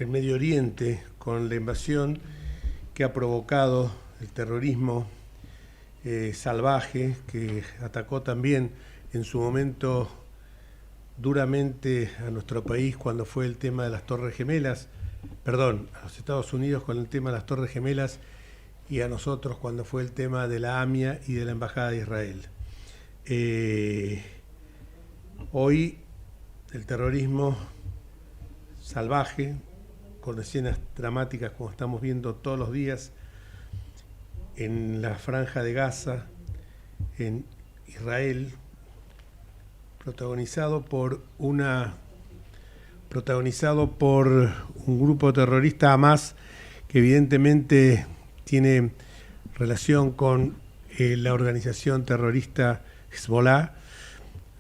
el Medio Oriente con la invasión que ha provocado el terrorismo salvaje, que atacó también en su momento duramente a nuestro país cuando fue el tema de las Torres Gemelas, perdón, a los Estados Unidos con el tema de las Torres Gemelas y a nosotros cuando fue el tema de la AMIA y de la Embajada de Israel. Hoy el terrorismo salvaje, con escenas dramáticas como estamos viendo todos los días en la Franja de Gaza, en Israel, protagonizado por un grupo terrorista Hamas que evidentemente tiene relación con la organización terrorista Hezbollah.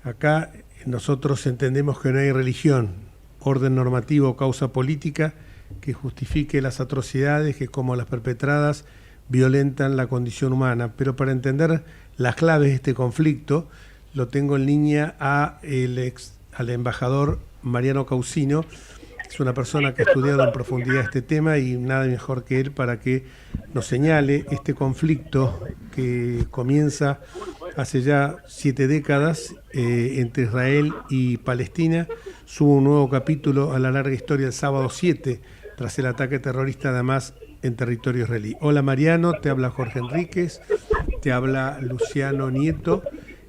Acá nosotros entendemos que no hay religión, orden normativo o causa política que justifique las atrocidades que, como las perpetradas, violentan la condición humana. Pero para entender las claves de este conflicto, lo tengo en línea al embajador Mariano Causino. Es una persona que ha estudiado en profundidad este tema y nada mejor que él para que nos señale este conflicto que comienza hace ya 7 décadas entre Israel y Palestina. Sube un nuevo capítulo a la larga historia el sábado 7 tras el ataque terrorista de Hamas en territorio israelí. Hola Mariano, te habla Jorge Enríquez, te habla Luciano Nieto.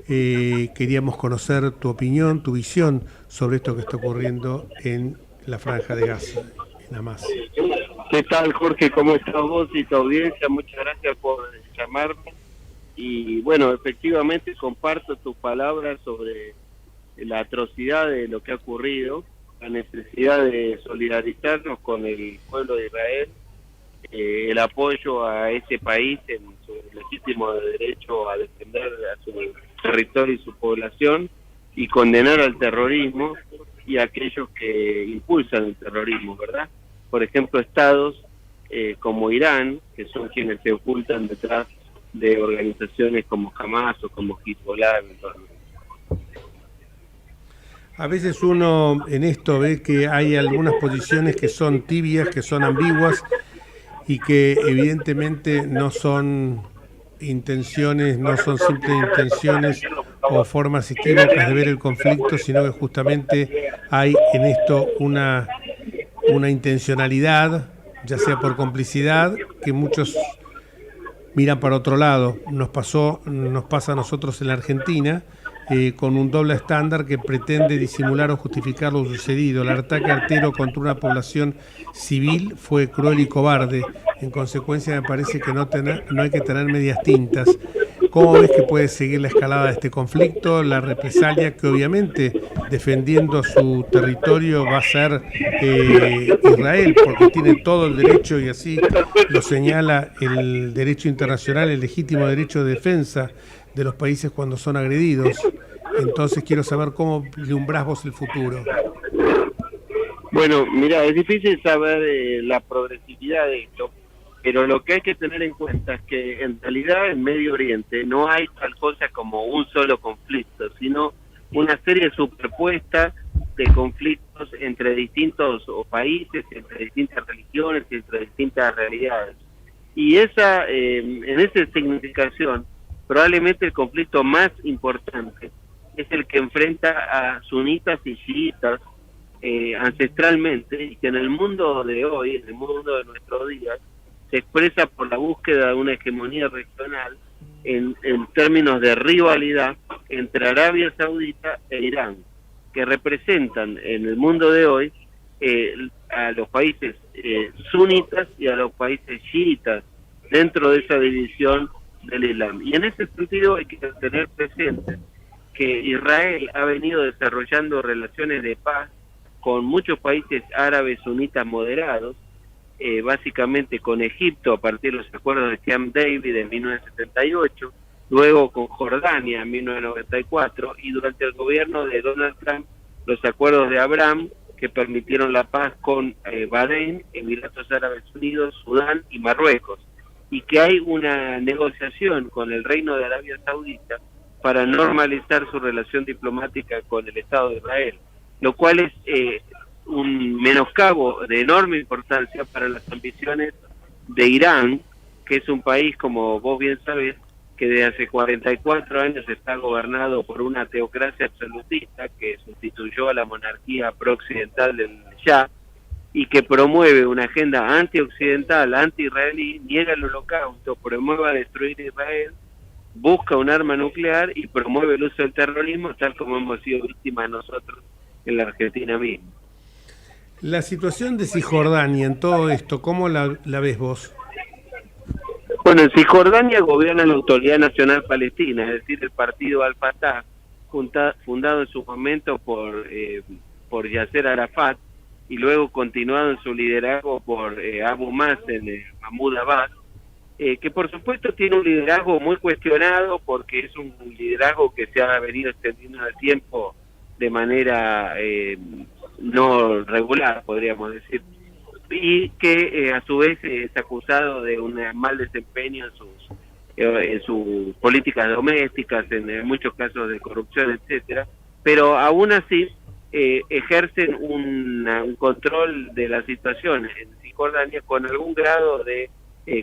Queríamos conocer tu opinión, tu visión sobre esto que está ocurriendo en la Franja de Gaza, en Hamas. ¿Qué tal, Jorge? ¿Cómo estás vos y tu audiencia? Muchas gracias por llamarme. Y bueno, efectivamente comparto tus palabras sobre la atrocidad de lo que ha ocurrido, la necesidad de solidarizarnos con el pueblo de Israel, el apoyo a ese país en su legítimo derecho a defender a su territorio y su población, y condenar al terrorismo y a aquellos que impulsan el terrorismo, ¿verdad? Por ejemplo, estados como Irán, que son quienes se ocultan detrás de organizaciones como Hamas o como Hezbollah eventualmente. A veces uno en esto ve que hay algunas posiciones que son tibias, que son ambiguas y que evidentemente no son intenciones, no son simples intenciones o formas equívocas de ver el conflicto, sino que justamente hay en esto una intencionalidad, ya sea por complicidad, que muchos miran para otro lado. Nos pasa a nosotros en la Argentina, con un doble estándar que pretende disimular o justificar lo sucedido. El ataque artero contra una población civil fue cruel y cobarde. En consecuencia, me parece que no hay que tener medias tintas. ¿Cómo ves que puede seguir la escalada de este conflicto? La represalia que obviamente defendiendo su territorio va a ser Israel, porque tiene todo el derecho, y así lo señala el derecho internacional, el legítimo derecho de defensa de los países cuando son agredidos. Entonces quiero saber cómo vislumbrás vos el futuro. Bueno, mira, es difícil saber la progresividad de esto, pero lo que hay que tener en cuenta es que en realidad en Medio Oriente no hay tal cosa como un solo conflicto, sino una serie superpuesta de conflictos entre distintos países, entre distintas religiones, entre distintas realidades. Y en esa significación, probablemente el conflicto más importante es el que enfrenta a sunitas y chiitas ancestralmente, y que en el mundo de hoy, en el mundo de nuestros días, se expresa por la búsqueda de una hegemonía regional en términos de rivalidad entre Arabia Saudita e Irán, que representan en el mundo de hoy a los países sunitas y a los países chiitas dentro de esa división del Islam. Y en ese sentido hay que tener presente que Israel ha venido desarrollando relaciones de paz con muchos países árabes sunitas moderados, básicamente con Egipto a partir de los acuerdos de Camp David en 1978, luego con Jordania en 1994 y durante el gobierno de Donald Trump los acuerdos de Abraham, que permitieron la paz con Bahrein, Emiratos Árabes Unidos, Sudán y Marruecos, y que hay una negociación con el Reino de Arabia Saudita para normalizar su relación diplomática con el Estado de Israel, lo cual es un menoscabo de enorme importancia para las ambiciones de Irán, que es un país, como vos bien sabés, que desde hace 44 años está gobernado por una teocracia absolutista que sustituyó a la monarquía pro-occidental del Shah y que promueve una agenda anti-occidental, anti-israelí, niega el holocausto, promueve a destruir Israel, busca un arma nuclear y promueve el uso del terrorismo, tal como hemos sido víctimas nosotros en la Argentina misma. La situación de Cisjordania en todo esto, ¿cómo la ves vos? Bueno, en Cisjordania gobierna la Autoridad Nacional Palestina, es decir, el partido Al-Fatah, fundado en su momento por Yasser Arafat y luego continuado en su liderazgo por Abu Mazen, Mahmoud Abbas, que por supuesto tiene un liderazgo muy cuestionado porque es un liderazgo que se ha venido extendiendo en el tiempo de manera no regular, podríamos decir, y que a su vez es acusado de un mal desempeño en sus políticas domésticas, en muchos casos de corrupción, etcétera, pero aún así ejercen un control de la situación en Cisjordania con algún grado de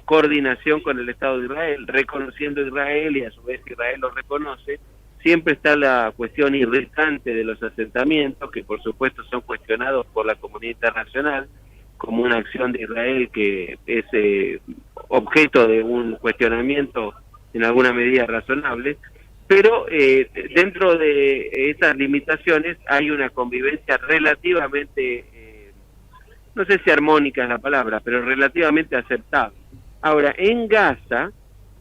coordinación con el Estado de Israel, reconociendo a Israel y a su vez Israel lo reconoce. Siempre está la cuestión irritante de los asentamientos, que por supuesto son cuestionados por la comunidad internacional, como una acción de Israel que es objeto de un cuestionamiento en alguna medida razonable, pero dentro de estas limitaciones hay una convivencia relativamente, no sé si armónica es la palabra, pero relativamente aceptable. Ahora, en Gaza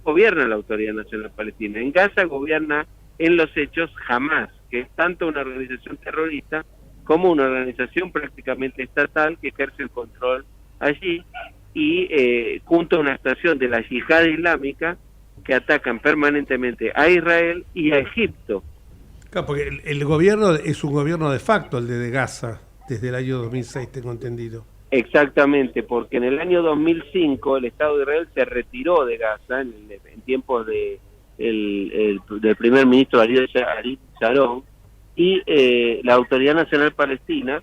gobierna la Autoridad Nacional Palestina, en Gaza gobierna en los hechos Hamas, que es tanto una organización terrorista como una organización prácticamente estatal que ejerce el control allí y junto a una estación de la Yihad Islámica que atacan permanentemente a Israel y a Egipto. Claro, porque el gobierno es un gobierno de facto, el de Gaza, desde el año 2006, tengo entendido. Exactamente, porque en el año 2005 el Estado de Israel se retiró de Gaza en tiempos del primer ministro Ariel Sharon, y la Autoridad Nacional Palestina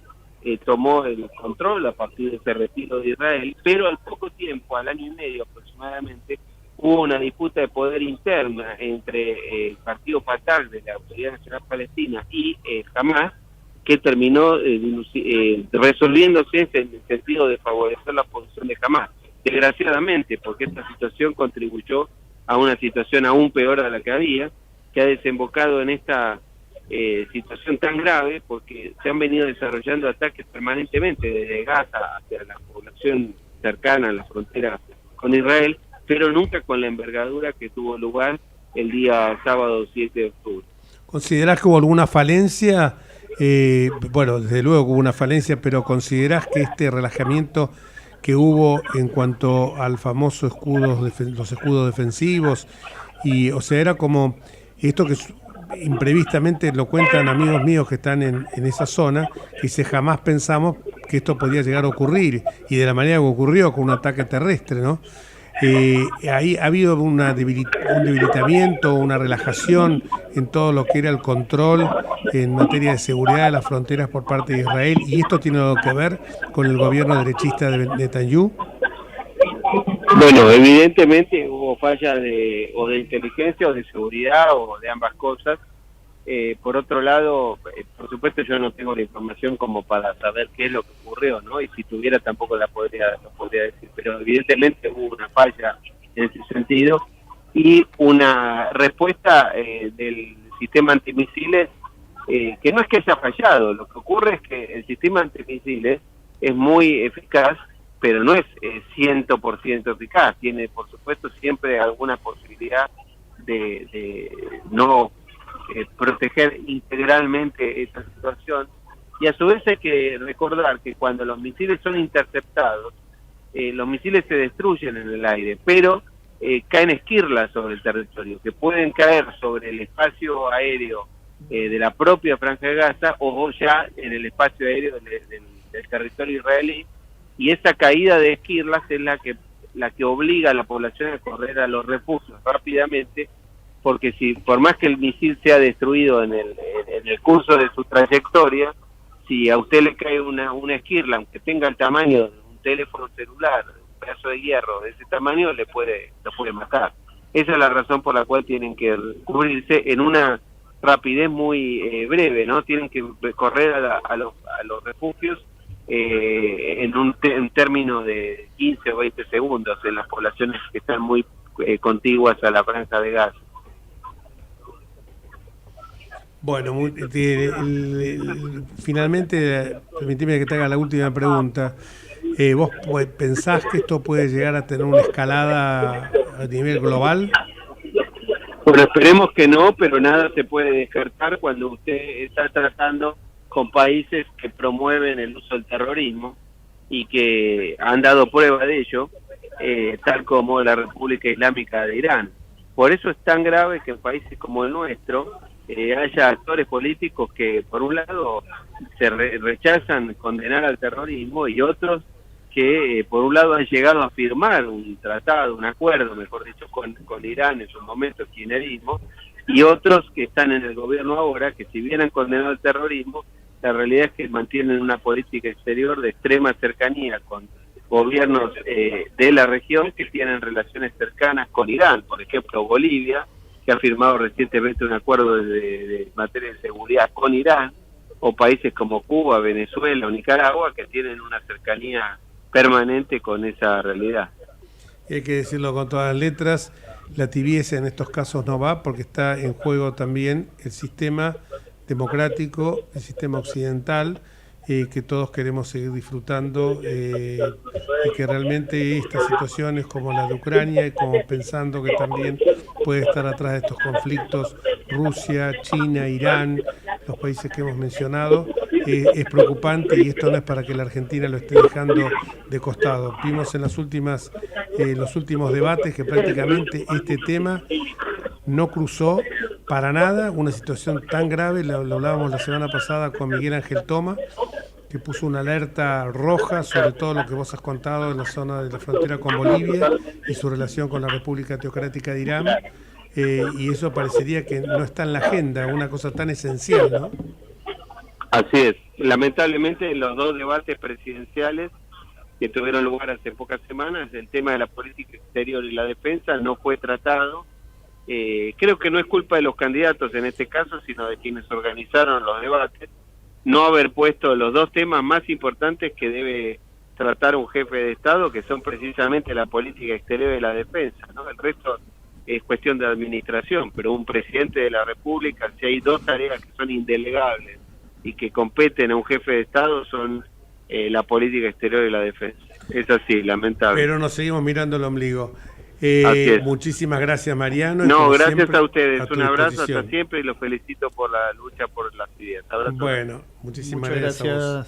tomó el control a partir de ese retiro de Israel, pero al poco tiempo, al año y medio aproximadamente, hubo una disputa de poder interna entre el partido Fatah de la Autoridad Nacional Palestina y Hamas, que terminó resolviéndose en el sentido de favorecer la posición de Hamas. Desgraciadamente, porque esta situación contribuyó a una situación aún peor de la que había, que ha desembocado en esta situación tan grave, porque se han venido desarrollando ataques permanentemente desde Gaza hacia la población cercana a la frontera con Israel, pero nunca con la envergadura que tuvo lugar el día sábado 7 de octubre. ¿Considerás que hubo alguna falencia? Bueno, desde luego que hubo una falencia, pero ¿considerás que este relajamiento que hubo en cuanto al famoso los escudos defensivos, y o sea, era como esto que imprevistamente lo cuentan amigos míos que están en esa zona, que dice, jamás pensamos que esto podía llegar a ocurrir, y de la manera que ocurrió, con un ataque terrestre, ¿no? Ahí ha habido un debilitamiento, una relajación en todo lo que era el control en materia de seguridad de las fronteras por parte de Israel, y esto tiene algo que ver con el gobierno derechista de Netanyahu. Bueno, evidentemente hubo fallas de inteligencia o de seguridad o de ambas cosas. Por otro lado, por supuesto yo no tengo la información como para saber qué es lo que ocurrió, ¿no? Y si tuviera tampoco lo podría decir, pero evidentemente hubo una falla en ese sentido y una respuesta del sistema antimisiles que no es que haya fallado, lo que ocurre es que el sistema antimisiles es muy eficaz, pero no es 100% eficaz, tiene por supuesto siempre alguna posibilidad de no proteger integralmente esa situación, y a su vez hay que recordar que cuando los misiles son interceptados, los misiles se destruyen en el aire, pero caen esquirlas sobre el territorio, que pueden caer sobre el espacio aéreo de la propia Franja de Gaza o ya en el espacio aéreo del territorio israelí, y esa caída de esquirlas es la que obliga a la población a correr a los refugios rápidamente, porque si por más que el misil sea destruido en el curso de su trayectoria, si a usted le cae una esquirla, aunque tenga el tamaño de un teléfono celular, un pedazo de hierro de ese tamaño, lo puede matar. Esa es la razón por la cual tienen que cubrirse en una rapidez muy breve, ¿no? Tienen que correr a los refugios en término de 15 o 20 segundos en las poblaciones que están muy contiguas a la franja de Gaza. Bueno, finalmente, permíteme que te haga la última pregunta. ¿Vos pensás que esto puede llegar a tener una escalada a nivel global? Bueno, esperemos que no, pero nada se puede descartar cuando usted está tratando con países que promueven el uso del terrorismo y que han dado prueba de ello, tal como la República Islámica de Irán. Por eso es tan grave que en países como el nuestro haya actores políticos que, por un lado, se rechazan condenar al terrorismo y otros que, por un lado, han llegado a firmar un tratado, un acuerdo, mejor dicho, con Irán en su momento, el kirchnerismo, y otros que están en el gobierno ahora, que si bien han condenado el terrorismo, la realidad es que mantienen una política exterior de extrema cercanía con gobiernos de la región que tienen relaciones cercanas con Irán, por ejemplo Bolivia, que ha firmado recientemente un acuerdo de materia de seguridad con Irán, o países como Cuba, Venezuela o Nicaragua, que tienen una cercanía permanente con esa realidad. Hay que decirlo con todas las letras, la tibieza en estos casos no va, porque está en juego también el sistema democrático, el sistema occidental, que todos queremos seguir disfrutando, y que realmente estas situaciones como la de Ucrania, y como pensando que también puede estar atrás de estos conflictos Rusia, China, Irán, los países que hemos mencionado, es preocupante, y esto no es para que la Argentina lo esté dejando de costado. Vimos en los últimos debates que prácticamente este tema no cruzó para nada una situación tan grave. Lo hablábamos la semana pasada con Miguel Ángel Toma, que puso una alerta roja sobre todo lo que vos has contado en la zona de la frontera con Bolivia y su relación con la República Teocrática de Irán, y eso parecería que no está en la agenda, una cosa tan esencial, ¿no? Así es. Lamentablemente, en los dos debates presidenciales que tuvieron lugar hace pocas semanas, el tema de la política exterior y la defensa no fue tratado. Creo que no es culpa de los candidatos en este caso, sino de quienes organizaron los debates, no haber puesto los dos temas más importantes que debe tratar un jefe de Estado, que son precisamente la política exterior y la defensa, ¿no? El resto es cuestión de administración, pero un presidente de la República, si hay dos tareas que son indelegables y que competen a un jefe de Estado, son la política exterior y la defensa. Es así, lamentable. Pero nos seguimos mirando el ombligo. Así Muchísimas gracias, Mariano. No, gracias siempre, a ustedes. Un abrazo hasta siempre y los felicito por la lucha por las ideas. Abrazo. Bueno, muchas gracias.